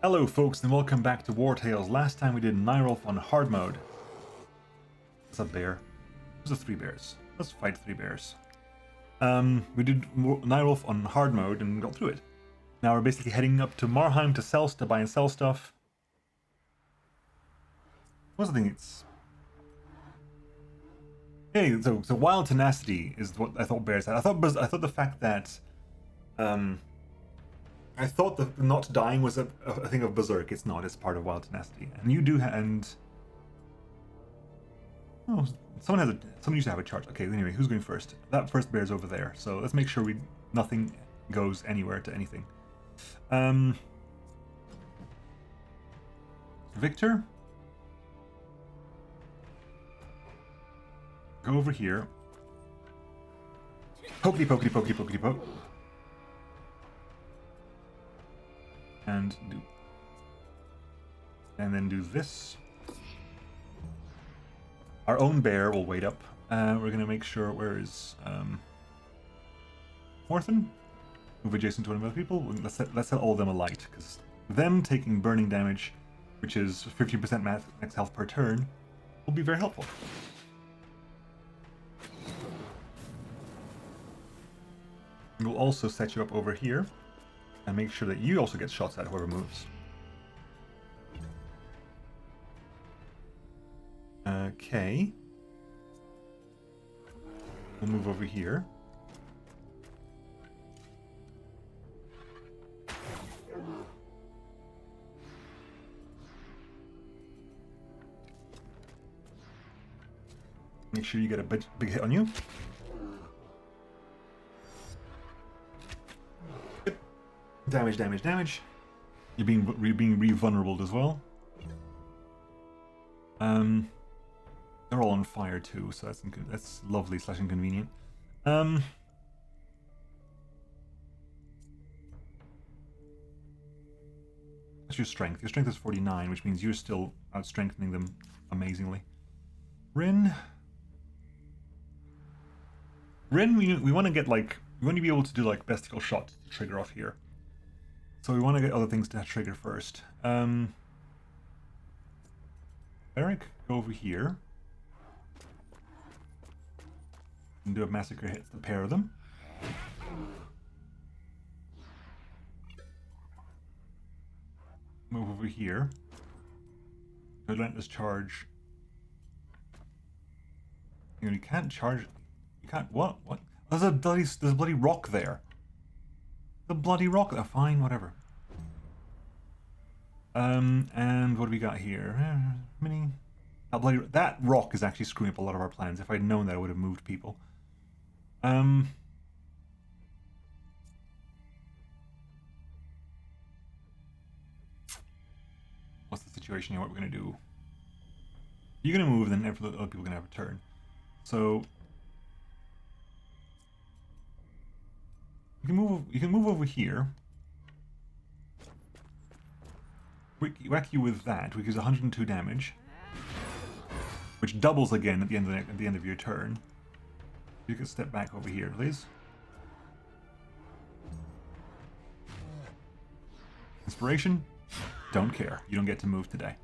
Hello folks and welcome back to Wartales. Last time we did Nyrolf on hard mode. That's a bear. Those are 3 bears. Let's fight 3 bears. We did Nyrolf on hard mode and got through it. Now we're basically heading up to Marheim to buy and sell stuff. What's the thing? It's... Hey, so wild tenacity is what I thought bears had. I thought the fact that I thought that not dying was a thing of berserk. It's not. It's part of wild tenacity, and you do. Someone used to have a charge. Okay, anyway, who's going first? That first bear's over there. So let's make sure nothing goes anywhere to anything. Victor, go over here. Pokey pokey pokey pokey poke. And then do this. Our own bear will wait up. We're gonna make sure where is Morthen? Move adjacent to one of other people. Let's set all of them alight, because them taking burning damage, which is 15% max health per turn, will be very helpful. We'll also set you up over here. And make sure that you also get shots at whoever moves. Okay. We'll move over here. Make sure you get a big hit on you. Damage, damage, damage. You're being re-vulnerable as well. They're all on fire too, so that's lovely / inconvenient. What's your strength? Your strength is 49, which means you're still out strengthening them amazingly. Rin, we want to get we want to be able to do bestial shots to trigger off here. So we want to get other things to trigger first. Eric, go over here. And do a massacre hit to pair of them. Move over here. Relentless charge. You can't charge. You can't. What? What? There's a bloody rock there. The bloody rock. Fine, whatever. And what do we got here? Mini. That rock is actually screwing up a lot of our plans. If I'd known that, I would have moved people. What's the situation here? What we're gonna do? You're gonna move, then other people are gonna have a turn. So you can move over here. Whack you with that, which is 102 damage, which doubles again at the end of your turn. You can step back over here, please. Inspiration? Don't care. You don't get to move today.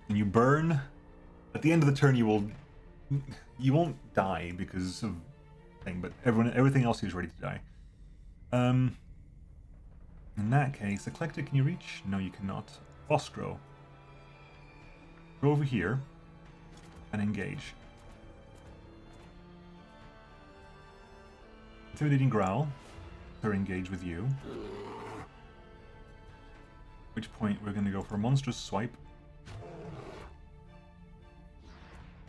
And you burn. At the end of the turn, you won't die because of thing, but everything else is ready to die. In that case, Eclectic, can you reach? No, you cannot. Boscro. Go over here and engage. Intimidating Growl. They're engaged with you. At which point we're going to go for a monstrous swipe.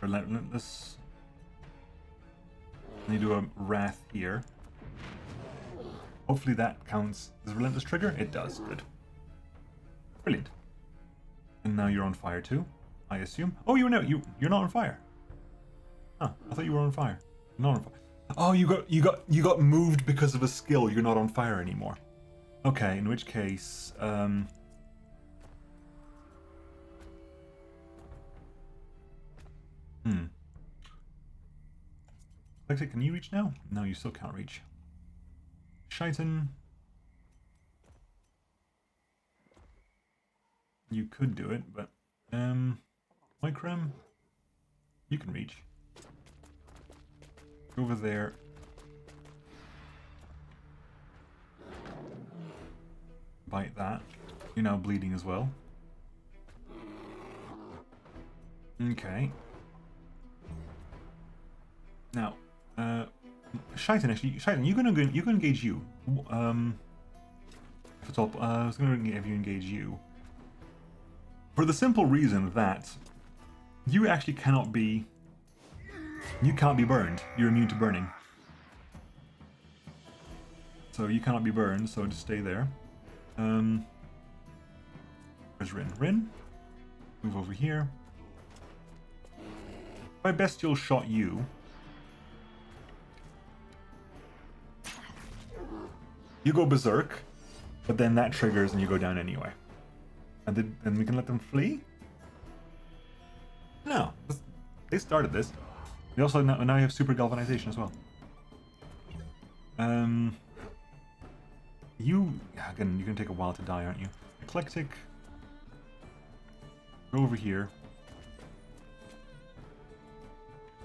Relentless. And you do a wrath here. Hopefully that counts as a relentless trigger. It does. Good. Brilliant. And now you're on fire too, I assume. Oh, you're not on fire. Huh, I thought you were on fire. You're not on fire. Oh, you got moved because of a skill. You're not on fire anymore. Okay, in which case, Lexi, can you reach now? No, you still can't reach. Shaitan. You could do it, but Micrem, you can reach. Over there. Bite that. You're now bleeding as well. Okay. Now, Shaitan, actually, Shaitan, you can engage you. If it's all, I was going to have you engage you. For the simple reason that you actually cannot be... You can't be burned. You're immune to burning. So you cannot be burned, so just stay there. Where's Rin? Rin? Move over here. My bestial shot you. You go berserk, but then that triggers and you go down anyway. And then we can let them flee? No. They started this. We also now have super galvanization as well. You again, you're gonna take a while to die, aren't you? Eclectic. Go over here.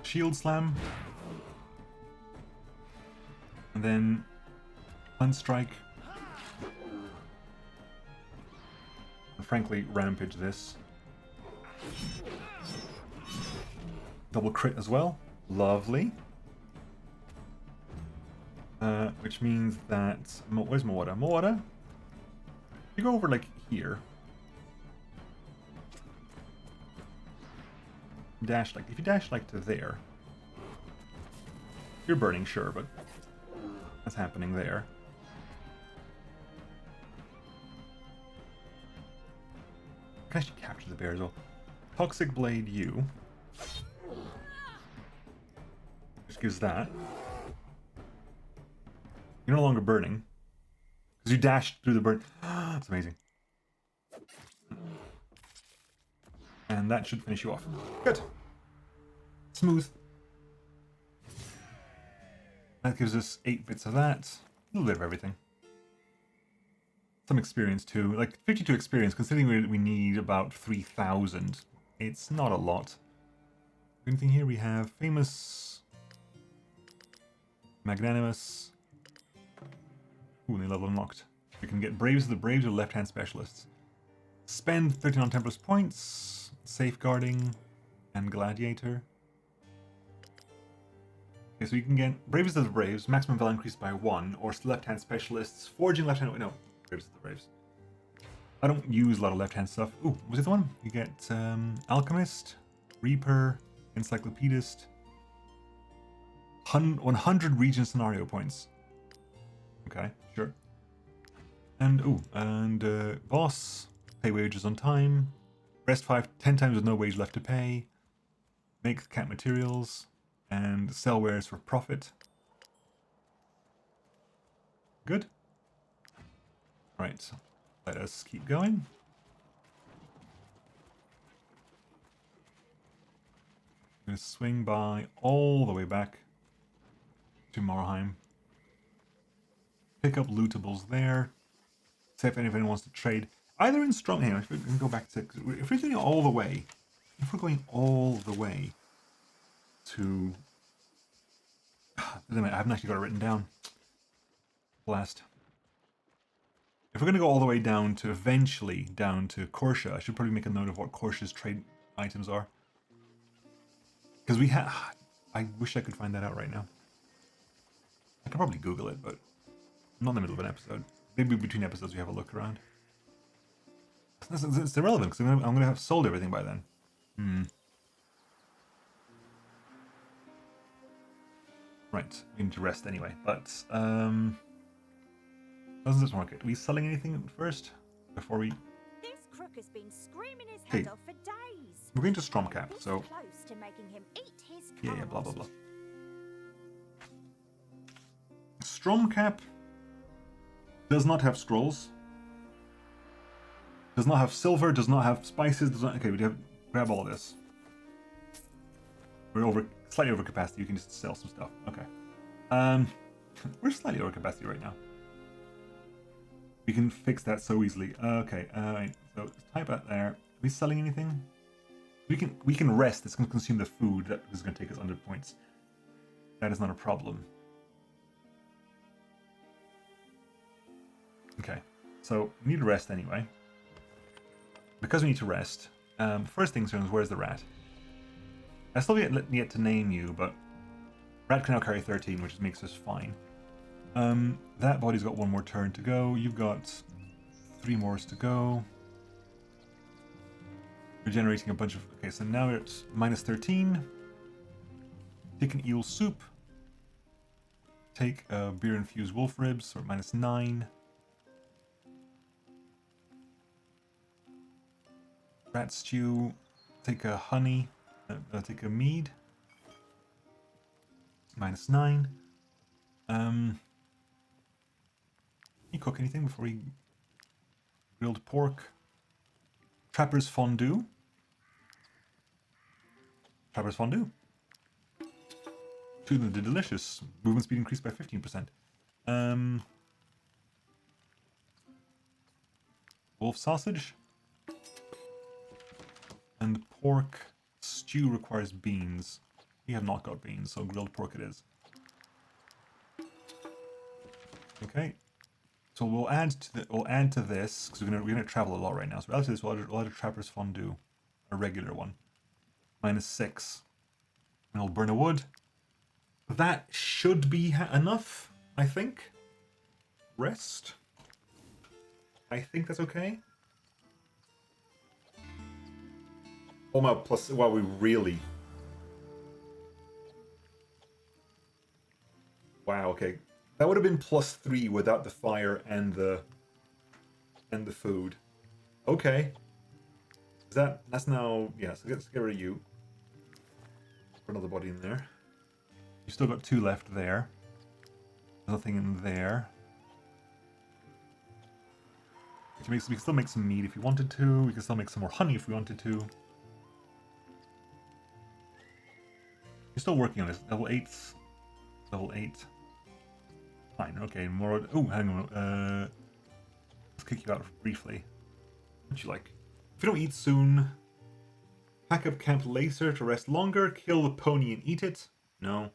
Shield slam. And then unstrike. And frankly, rampage this. Double crit as well. Lovely. Which means that... Where's Moada? Moada? You go over, like, here. Dash, like... If you dash, like, to there... You're burning, sure, but... That's happening there. I can actually capture the bear as well. Toxic Blade you. Which gives that. You're no longer burning. Because you dashed through the burn. That's amazing. And that should finish you off. Good. Smooth. That gives us 8 bits of that. A little bit of everything. Some experience too. Like 52 experience, considering we need about 3,000. It's not a lot. Anything here? We have famous, magnanimous. Ooh, new level unlocked. We can get Braves of the Braves or left-hand specialists. Spend 13 on Templars points, safeguarding, and gladiator. Okay, so you can get Braves of the Braves, maximum value increased by 1, or left-hand specialists, forging left-hand. No, Braves of the Braves. I don't use a lot of left-hand stuff. Ooh, was it the one? You get Alchemist, Reaper, Encyclopedist, 100 region scenario points. Okay, sure. And boss, pay wages on time, rest 10 times with no wage left to pay, make cat materials, and sell wares for profit. Good. Right, let us keep going. I'm gonna swing by all the way back to Marheim. Pick up lootables there. See if anyone wants to trade. Either in strong... Hang on, if we can go back to... If we're going all the way... If we're going all the way to... I haven't actually got it written down. Blast. If we're going to go all the way down to... Eventually down to Korsha, I should probably make a note of what Korsha's trade items are. Because we have... I wish I could find that out right now. I could probably Google it, but... Not in the middle of an episode. Maybe between episodes we have a look around. It's irrelevant because I'm gonna have sold everything by then. Right, we need to rest anyway. But doesn't this market? Are we selling anything first before we? This crook has been screaming his head off for days. We're going to Stromcap, so close to making him eat his yeah, blah blah blah. Stromcap does not have scrolls. Does not have silver. Does not have spices. Does not. Okay, we have grab all this. We're slightly over capacity. You can just sell some stuff. Okay. We're slightly over capacity right now. We can fix that so easily. Okay. So type out there. Are we selling anything? We can rest. It's going to consume the food. That is going to take us 100 points. That is not a problem. Okay, so we need to rest anyway. Because we need to rest, first things is, where's the rat? I still yet to name you, but rat can now carry 13, which makes us fine. That body's got one more turn to go. You've got 3 more to go. We're generating a bunch of... Okay, so now we're at minus 13. Take an eel soup. Take a beer-infused wolf ribs, or minus 9. Rat stew. Take a honey. Take a mead. Minus 9. You cook anything before we... Grilled pork. Trapper's fondue. Trapper's fondue. Two delicious. Movement speed increased by 15%. Wolf sausage. And pork stew requires beans. We have not got beans, so grilled pork it is. Okay. So we'll add to this because we're gonna travel a lot right now. So we'll add to this. We'll add a trapper's fondue, a regular one. Minus 6. And I'll burn a wood. That should be enough, I think. Rest. I think that's okay. Oh my, plus, wow, we really... Wow, okay. That would have been +3 without the fire and the food. Okay. That's now... Yeah, so let's get rid of you. Put another body in there. You've still got 2 left there. There's nothing in there. We can still make some meat if we wanted to. We can still make some more honey if we wanted to. You're still working on this. Level 8. Level 8. Fine, okay, more... Oh, hang on. Let's kick you out briefly. What'd you like? If you don't eat soon... Pack up camp later to rest longer. Kill the pony and eat it. No.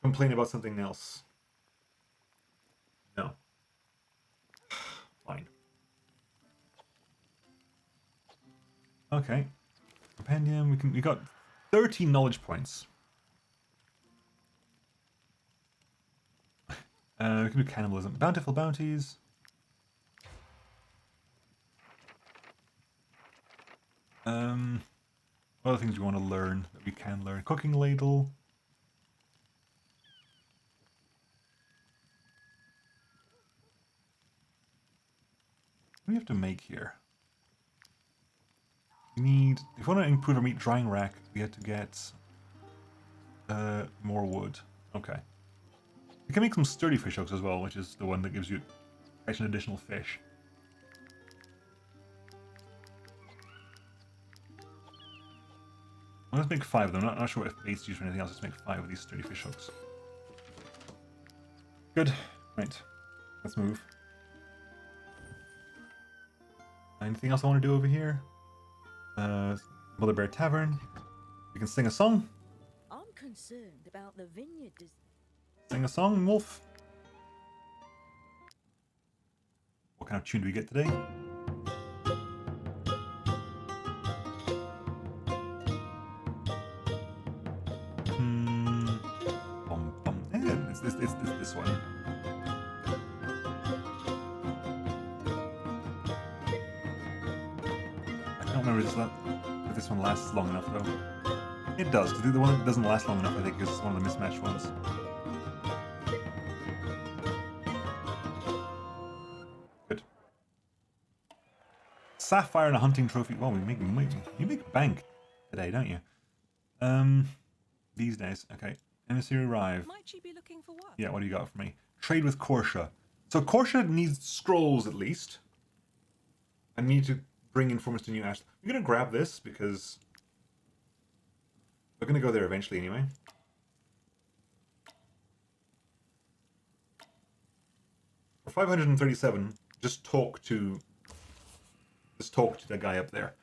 Complain about something else. No. Fine. Okay. Compendium. We got 13 knowledge points. We can do cannibalism. Bountiful bounties. What other things do we want to learn that we can learn? Cooking ladle. What do we have to make here? We need... If we want to improve our meat drying rack, we have to get more wood. Okay. We can make some sturdy fish hooks as well, which is the one that gives you actually an additional fish. Let's make 5 of them. I'm not sure if bait's used for anything else. Let's make 5 of these sturdy fish hooks. Good. Right. Let's move. Anything else I want to do over here? Mother Bear Tavern. We can sing a song. I'm concerned about the vineyard. Sing a song, Wolf. What kind of tune do we get today? It's this one. I can't remember if this one lasts long enough though. It does, because the one that doesn't last long enough I think is one of the mismatched ones. Good. Sapphire and a hunting trophy. Well, you make bank today, don't you? These days. Okay. Emissary arrive. Might she be looking for work? Yeah, what do you got for me? Trade with Korsha. So Korsha needs scrolls at least. I need to bring informants to New Ash. I'm gonna grab this because we're gonna go there eventually anyway. For 537, just talk to Let's talk to the guy up there.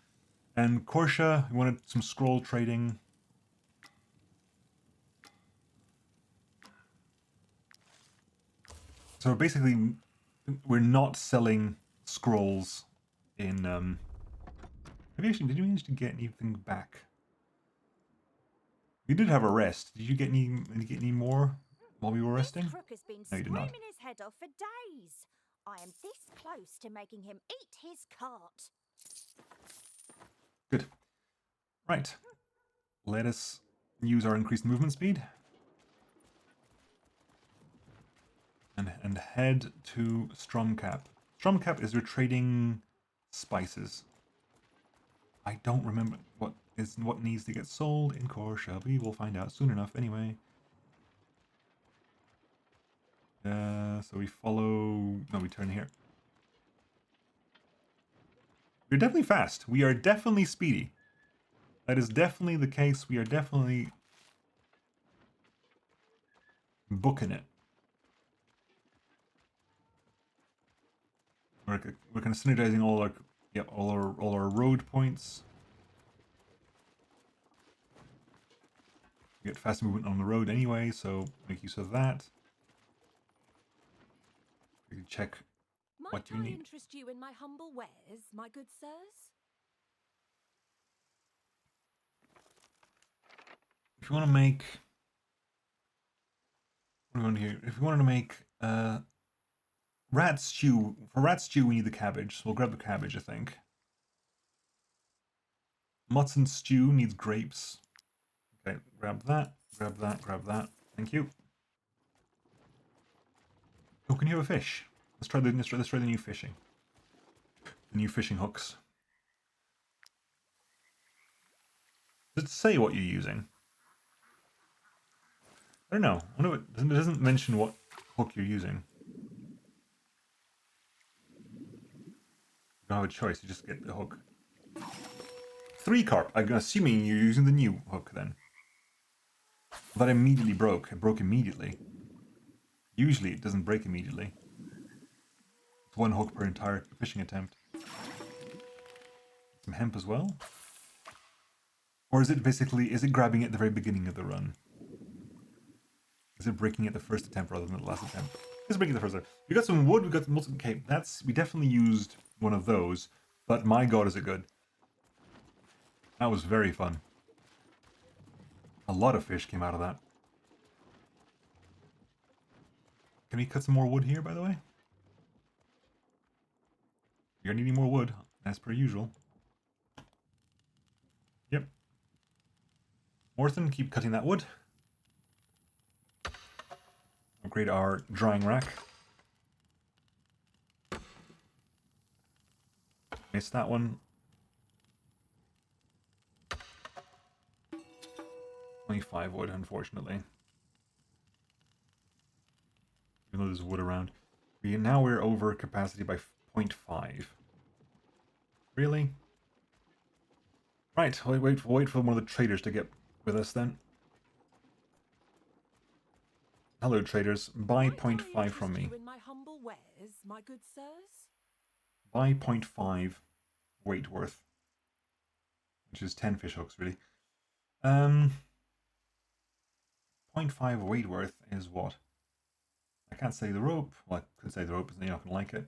And Korsha, we wanted some scroll trading. So basically, we're not selling scrolls in. Did you manage to get anything back? We did have a rest. Did you get any more while we were resting? This crook has been No, you did not. screaming his head off for days. I am this close to making him eat his cart. Good. Right. Let us use our increased movement speed. And head to Stromcap. Stromcap is your trading spices. I don't remember what needs to get sold in Korsha. We will find out soon enough anyway. So we follow... No, we turn here. We're definitely fast. We are definitely speedy. That is definitely the case. We are definitely booking it. We're kind of synergizing all our road points. We get fast movement on the road anyway, so make use of that. We can check what you Might I need. interest you in my humble wares, my good sirs? If you want to make, what do we want here? If we wanted to make rat stew, for rat stew we need the cabbage. So we'll grab the cabbage, I think. Mutton stew needs grapes. Okay, grab that, grab that, grab that. Thank you. Oh, can you have a fish? Let's try the new fishing. The new fishing hooks. Does it say what you're using? I don't know. I know it doesn't mention what hook you're using. You don't have a choice. You just get the hook. 3 carp. I'm assuming you're using the new hook then. That immediately broke. It broke immediately. Usually it doesn't break immediately. It's 1 hook per entire fishing attempt. Some hemp as well. Or is it grabbing it at the very beginning of the run? Is it breaking it the first attempt rather than the last attempt? It's breaking the first attempt. We got some wood, we got multiple... Okay, we definitely used one of those, but my god is it good. That was very fun. A lot of fish came out of that. Can we cut some more wood here, by the way? You're gonna need more wood, as per usual. Yep. Morthen, keep cutting that wood. Upgrade our drying rack. Missed that one. 25 wood, unfortunately. Even though there's wood around. Now we're over capacity by 0.5. Really? Right, we'll wait for one of the traders to get with us then. Hello traders, buy 0.5 from me. In my humble wares, my good sirs? Buy 0.5 weight worth. Which is 10 fish hooks, really. 0.5 weight worth is what? I can't say the rope. Well, I could say the rope, but you're not going to like it.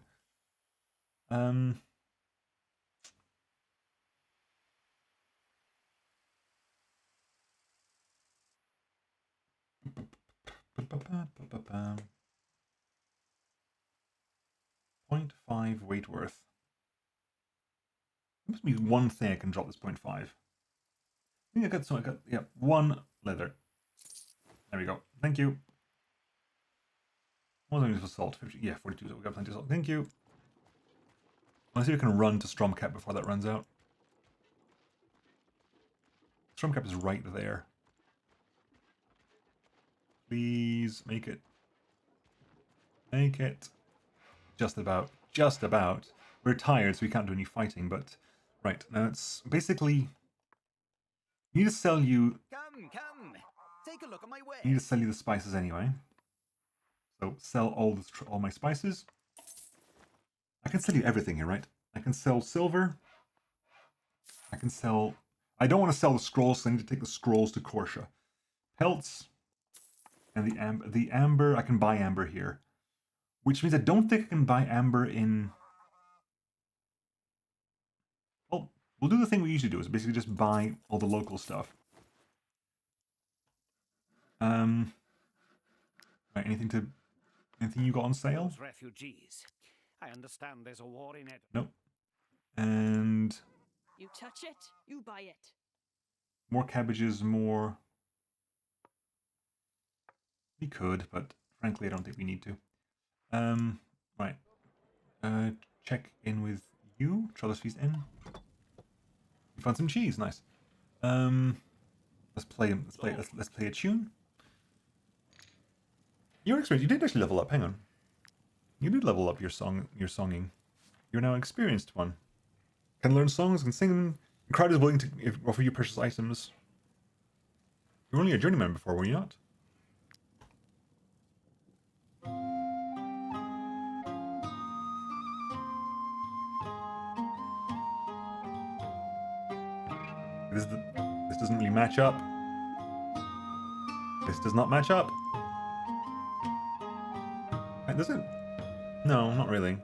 .5 weight worth. There must be one thing I can drop this 0.5. I think I got yeah, 1 leather. There we go. Thank you. What was I for salt? 50, yeah, 42, so we got plenty of salt. Thank you. Let's see if we can run to Stromcap before that runs out. Stromcap is right there. Please make it. Make it. Just about. Just about. We're tired, so we can't do any fighting, but... Right, now it's basically... I need to sell you... Come. Take a look at my wares. I need to sell you the spices anyway. So, sell all my spices. I can sell you everything here, right? I can sell silver. I can sell... I don't want to sell the scrolls, so I need to take the scrolls to Korsha. Pelts and the amber, I can buy amber here. Which means I don't think I can buy amber in... Well, we'll do the thing we usually do, is basically just buy all the local stuff. Right, anything you got on sale? Those refugees. I understand there's a war in it. Nope. And You touch it, you buy it. more cabbages, more... We could, but frankly I don't think we need to. Right. Check in with you. Trellisfee's in. You found some cheese, nice. Let's play a tune. Your experience, you did actually level up, hang on. You did level up your songing. You're now an experienced one. Can learn songs, can sing them. The crowd is willing to offer you precious items. You were only a journeyman before, were you not? This doesn't really match up. This does not match up. Does it? No, not really.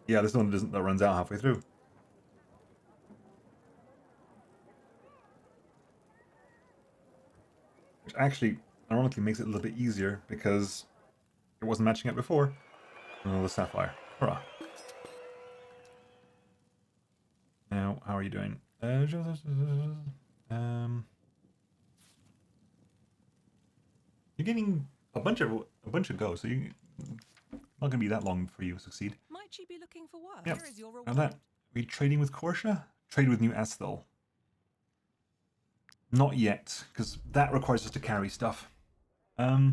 Yeah, this is the one that runs out halfway through. Which actually, ironically, makes it a little bit easier because it wasn't matching up before. Oh, the sapphire. Hurrah. Now, how are you doing? You're getting a bunch of go, so you not gonna be that long before you succeed. Might she be looking for work? Yep. Here is your Now reward. that, are we trading with Korsha? Trade with New Esthel. Not yet, because that requires us to carry stuff. Are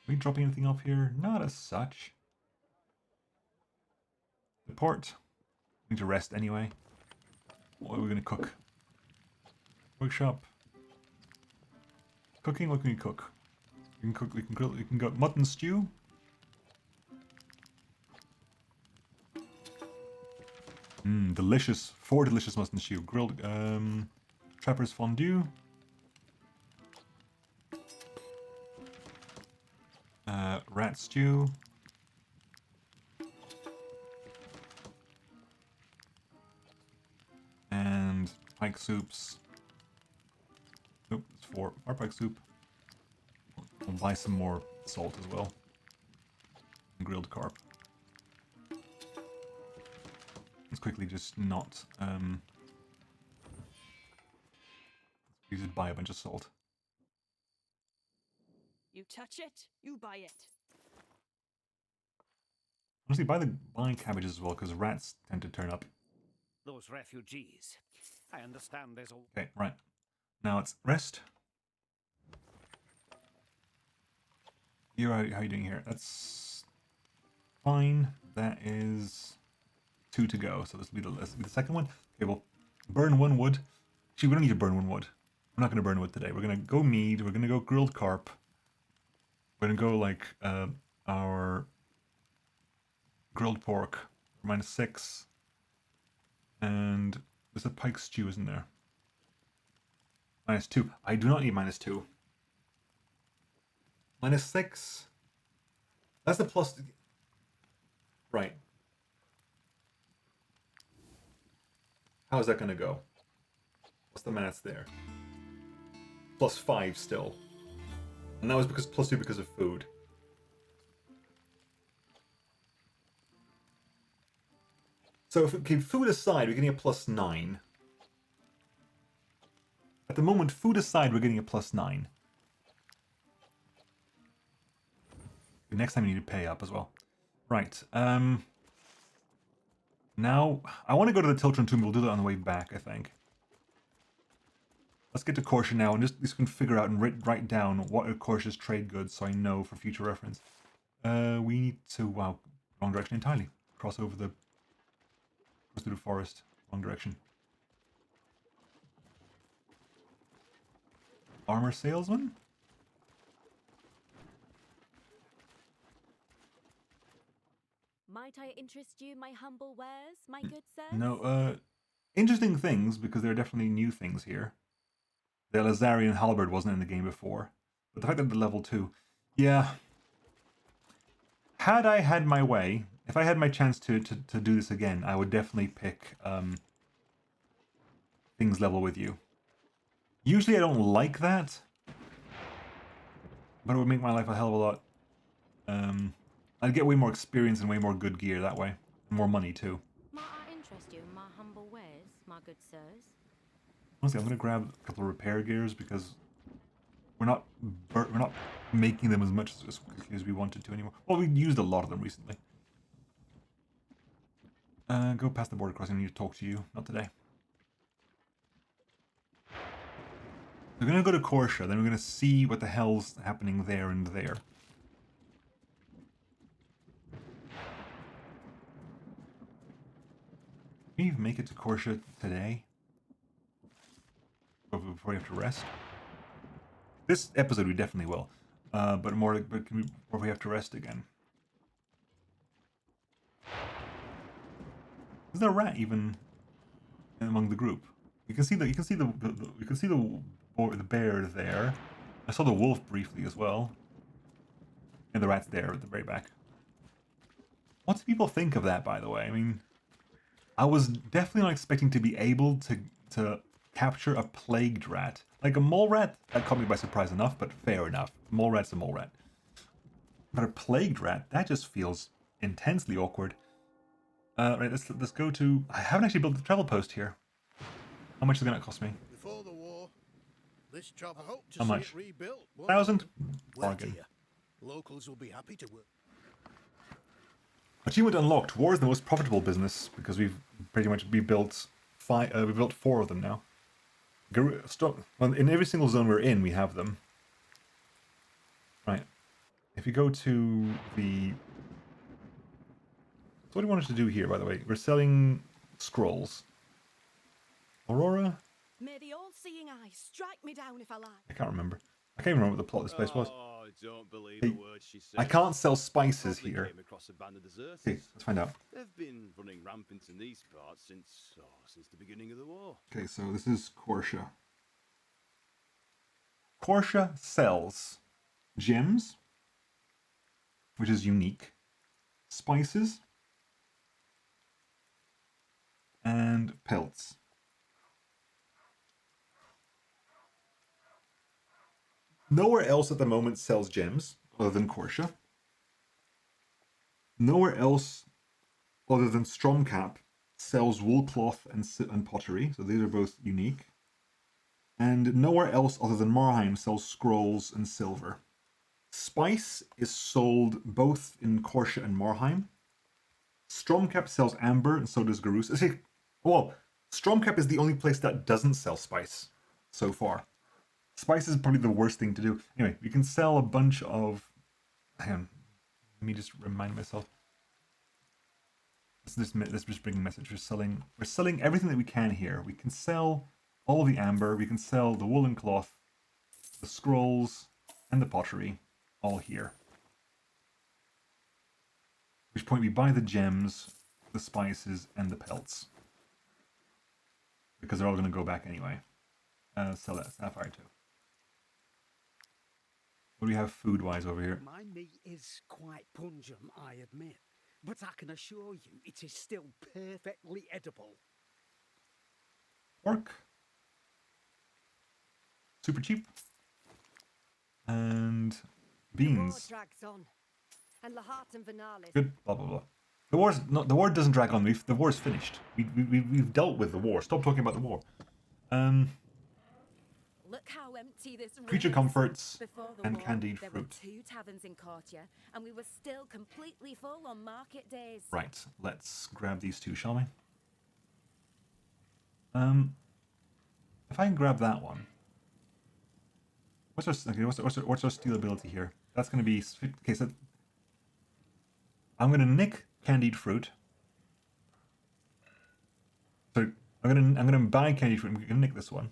we dropping anything off here? Not as such. The port. We need to rest anyway. What are we gonna cook? Workshop. Cooking, what can we cook? We can cook, we can grill, we can go mutton stew. Delicious. 4 delicious mutton stew. Grilled, trapper's fondue. Rat stew. And pike soups. Nope, it's 4 pike soup. We'll buy some more salt as well. And grilled carp. Let's quickly just not let's just buy a bunch of salt. You touch it, you buy it. Honestly, buy cabbages as well, because rats tend to turn up. Those refugees. I understand there's a... Okay, right. Now it's rest. How are you doing here? That's fine. That is 2 to go, so this will be the second one. Okay, we'll burn 1 wood. Actually, we don't need to burn 1 wood. We're not going to burn wood today. We're going to go mead. We're going to go grilled carp. We're going to go like our grilled pork for -6. And there's a pike stew, isn't there? -2. I do not need -2. -6. That's the plus. Right. How's that going to go? What's the math there? +5 still. And that was because +2 because of food. So if we keep food aside, we're getting a +9. At the moment, food aside, we're getting a +9. Next time you need to pay up as well. Right. Now, I want to go to the Tiltron Tomb. We'll do that on the way back, I think. Let's get to Korsha now, and just can figure out and write down what are Korsha's trade goods, so I know for future reference. We need to, wow, wrong direction entirely. Cross over the, goes through the forest, wrong direction. Armor salesman? Might I interest you my humble wares, my good sirs? No, interesting things, because there are definitely new things here. The Lazarian halberd wasn't in the game before. But the fact that the level 2... Yeah. Had I had my way, if I had my chance to do this again, I would definitely pick things level with you. Usually I don't like that, but it would make my life a hell of a lot. I'd get way more experience and way more good gear that way. And more money too. Might I interest you in my humble wares, my good sirs? Honestly, I'm going to grab a couple of repair gears because we're not making them as much as quickly as we wanted to anymore. Well, we used a lot of them recently. Go past the border crossing. I need to talk to you. Not today. We're going to go to Korsha, then we're going to see what the hell's happening there and there. Can we even make it to Korsha today? Before we have to rest? This episode we definitely will. But before we have to rest again. Is there a rat even among the group? You can see the bear there. I saw the wolf briefly as well. And the rat's there at the very back. What do people think of that, by the way? I mean, I was definitely not expecting to be able to capture a plagued rat. Like a mole rat, that caught me by surprise enough, but fair enough. Mole rat's a mole rat. But a plagued rat, that just feels intensely awkward. Right, let's go to... I haven't actually built the travel post here. How much is it going to cost me? Before the war, this job hoped to How see much? it rebuilt. 1,000? Well, Bargain. dear, locals will be happy to work. Achievement unlocked. War is the most profitable business because we've pretty much rebuilt we built 4 of them now. Well, in every single zone we're in, we have them. Right. If you go to the... So what do you want us to do here, by the way? We're selling scrolls. Aurora? May the all-seeing eye strike me down if I like. I can't remember. I can't even remember what the plot of this place was. Oh, don't believe Hey, a word she says. I can't sell spices Probably here. came across a band of deserters. Okay, let's find out. They've been running rampant in these parts since the beginning of the war. Okay, so this is Korsha. Korsha sells gems, which is unique, spices, and pelts. Nowhere else at the moment sells gems other than Korsha. Nowhere else other than Stromcap sells wool cloth and pottery, so these are both unique. And nowhere else other than Marheim sells scrolls and silver. Spice is sold both in Korsha and Marheim. Stromcap sells amber, and so does Garus. Well, Stromcap is the only place that doesn't sell spice so far. Spice is probably the worst thing to do. Anyway, we can sell a bunch of... Hang on. Let me just remind myself. Let's just bring a message. We're selling everything that we can here. We can sell all the amber. We can sell the woolen cloth, the scrolls, and the pottery. All here. At which point we buy the gems, the spices, and the pelts. Because they're all going to go back anyway. Sell that sapphire too. What do we have food-wise over here? My meat is quite pungent, I admit, but I can assure you it is still perfectly edible. Pork. Super cheap. And beans. The war drags on, and Lahat and Vernalis. Good. Blah blah blah. The war doesn't drag on. The war is finished. We've dealt with the war. Stop talking about the war. Look how empty this room Creature is. comforts Before the and war, candied there fruit. were 2 taverns in Courtier, and we were still completely full on market days. Right. Let's grab these 2, shall we? If I can grab that one. What's our steal ability here? That's going to be... Okay, so... I'm going to nick candied fruit. So, I'm going to buy candied fruit. I'm going to nick this one.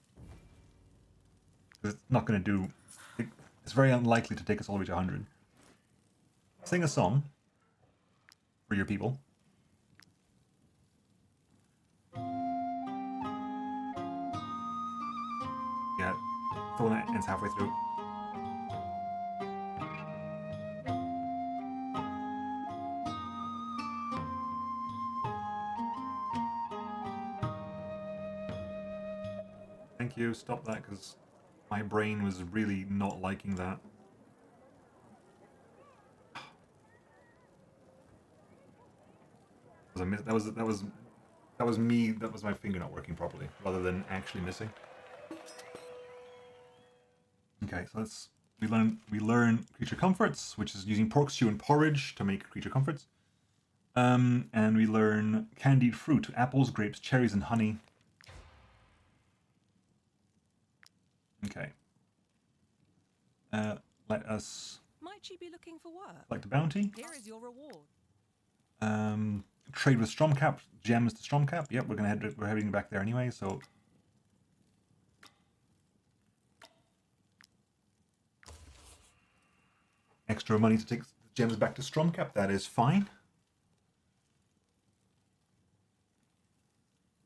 Because it's not going to do... It's very unlikely to take us all the way to 100. Sing a song. for your people. Yeah, the one that ends halfway through. Thank you, stop that, because my brain was really not liking that. That was me. That was my finger not working properly, rather than actually missing. Okay, so we learn creature comforts, which is using pork stew and porridge to make creature comforts. And we learn candied fruit: apples, grapes, cherries, and honey. Okay. Let us Might you be looking for work? select a bounty. Here is your reward. Trade with Stromcap, gems to Stromcap. Yep, we're heading back there anyway, so extra money to take gems back to Stromcap, that is fine.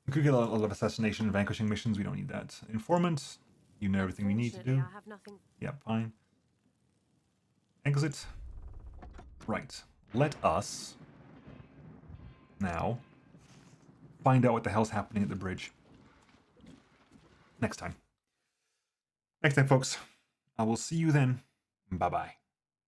We could get a lot of assassination and vanquishing missions, we don't need that. Informant, you know everything we need to do. I have nothing. Yep, fine. Exit. Right, let us now find out what the hell's happening at the bridge. Next time. Next time, folks. I will see you then. Bye-bye.